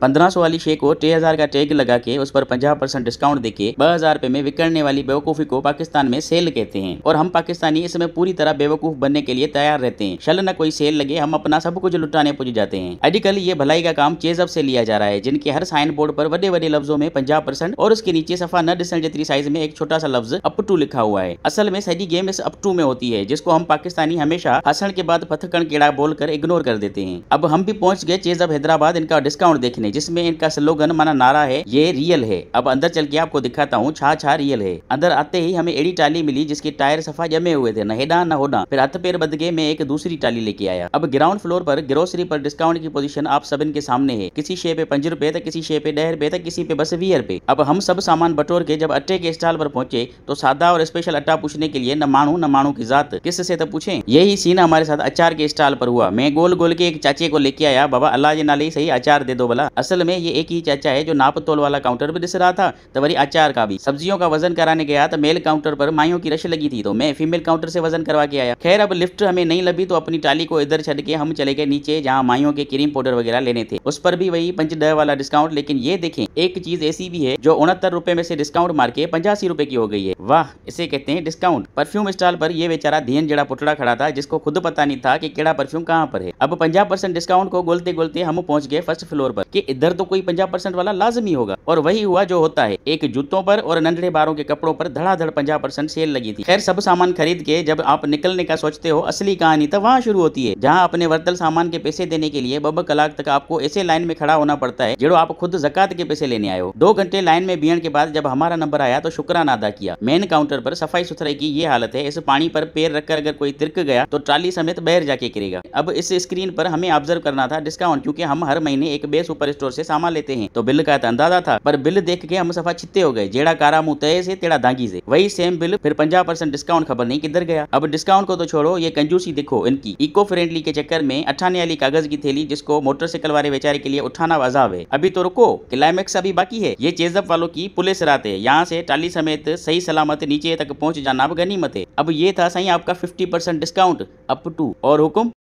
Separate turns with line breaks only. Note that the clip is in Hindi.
1500 वाली शे को 3000 का टैग लगा के उस पर 50% डिस्काउंट देके 2000 रुपए में विकड़ने वाली बेवकूफी को पाकिस्तान में सेल कहते हैं। और हम पाकिस्तानी इसमें पूरी तरह बेवकूफ बनने के लिए तैयार रहते हैं। शल न कोई सेल लगे हम अपना सब कुछ लुटाने पुज जाते हैं। आजकल ये भलाई का काम चेजअप से लिया जा रहा है, जिनके हर साइन बोर्ड पर बड़े बड़े लफ्जों में 50% और उसके नीचे सफा न डिसन जितनी साइज में एक छोटा सा लफ्ज अप टू लिखा हुआ है। असल में सही गेम इस अप टू में होती है, जिसको हम पाकिस्तानी हमेशा हसन के बाद पथकन केड़ा बोलकर इग्नोर कर देते हैं। अब हम भी पहुंच गए चेजअप हैदराबाद इनका डिस्काउंट देखने, जिसमें इनका स्लोगन माना नारा है ये रियल है। अब अंदर चल के आपको दिखाता हूँ छा छा रियल है। अंदर आते ही हमें एड़ी टाली मिली जिसके टायर सफा जमे हुए थे, न हेडा न होडा। फिर हाथ पैर बद के मैं एक दूसरी टाली लेके आया। अब ग्राउंड फ्लोर पर ग्रोसरी पर डिस्काउंट की पोजीशन आप सब इनके सामने है। किसी शे पे 5 रुपए, तो किसी शे पे 10 रुपए, तो किसी पे बस 20 रुपए। अब हम सब सामान बटोर के जब अट्टे के स्टॉल पर पहुंचे तो सादा और स्पेशल अट्टा पूछने के लिए न मानू की जात किससे तो पूछे। यही सीन हमारे साथ अचार के स्टॉल पर हुआ। मैं गोल गोल के एक चाचे को लेके आया, बाबा अल्लाह के नाले सही अचार दे दो भला। असल में ये एक ही चाचा है जो नाप तोल वाला काउंटर भी दिस रहा था, तो वही अचार का भी। सब्जियों का वजन कराने गया तो मेल काउंटर पर माइयों की रश लगी थी, तो मैं फीमेल काउंटर से वजन करवा के आया। खैर अब लिफ्ट हमें नहीं लगी तो अपनी टाली को इधर छड़ के हम चले गए नीचे, जहाँ माइयों के क्रीम पाउडर वगैरह लेने थे। उस पर भी वही 5 वाला डिस्काउंट। लेकिन ये देखें एक चीज ऐसी भी है जो 69 रुपए में से डिस्काउंट मार के 85 रुपए की हो गई है। वाह, इसे कहते हैं डिस्काउंट। परफ्यूम स्टॉल पर ये बेचारा धियन जड़ा पुटड़ा खड़ा था, जिसको खुद पता नहीं था कि केड़ा परफ्यूम कहाँ पर है। अब 50% डिस्काउंट को गोलते गोलते हम पहुंच गए फर्स्ट फ्लोर पर कि इधर तो कोई 50% वाला लाजमी होगा। और वही हुआ जो होता है, एक जूतों पर और नंढे बारों के कपड़ों पर धड़ाधड़ 50% सेल लगी थी। खैर सब सामान खरीद के जब आप निकलने का सोचते हो, असली कहानी तो वहाँ शुरू होती है, जहाँ अपने वर्तल सामान के पैसे देने के लिए बब कलाक तक आपको ऐसे लाइन में खड़ा होना पड़ता है जेड़ो आप खुद ज़कात के पैसे लेने आए हो। 2 घंटे लाइन में बिहन के बाद जब हमारा नंबर आया तो शुक्राना अदा किया। मेन काउंटर पर सफाई सुथराई की ये हालत है, इस पानी पर पैर रखकर अगर कोई तिरक गया तो ट्राली समेत बाहर जाके गिरेगा। अब इस स्क्रीन पर हमें ऑब्जर्व करना था डिस्काउंट, क्योंकि हम हर महीने एक बे सुपर स्टोर से सामान लेते हैं, तो बिल का तो अंदाजा था। पर बिल देख के हम सफा छित्ते हो गए, जेड़ा कारा मुंह तय से तेड़ा दागी से। वही सेम बिल फिर 50% डिस्काउंट खबर नहीं किधर गया। अब डिस्काउंट को तो छोड़ो, ये कंजूसी देखो इनकी। इको फ्रेंडली के चक्कर में अठाने वाली कागज की थैली जिसको मोटरसाइकिल वाले बेचारे के लिए उठाना अजाब है। अभी तो रुको, क्लाइमेक्स अभी बाकी है। ये चेजअप वालों की पुलिस रात है, यहाँ से टाली समेत सही सलामत नीचे तक पहुंच जाना अब गनीमत है। अब ये था सही आपका 50% डिस्काउंट अप टू और हुक्म।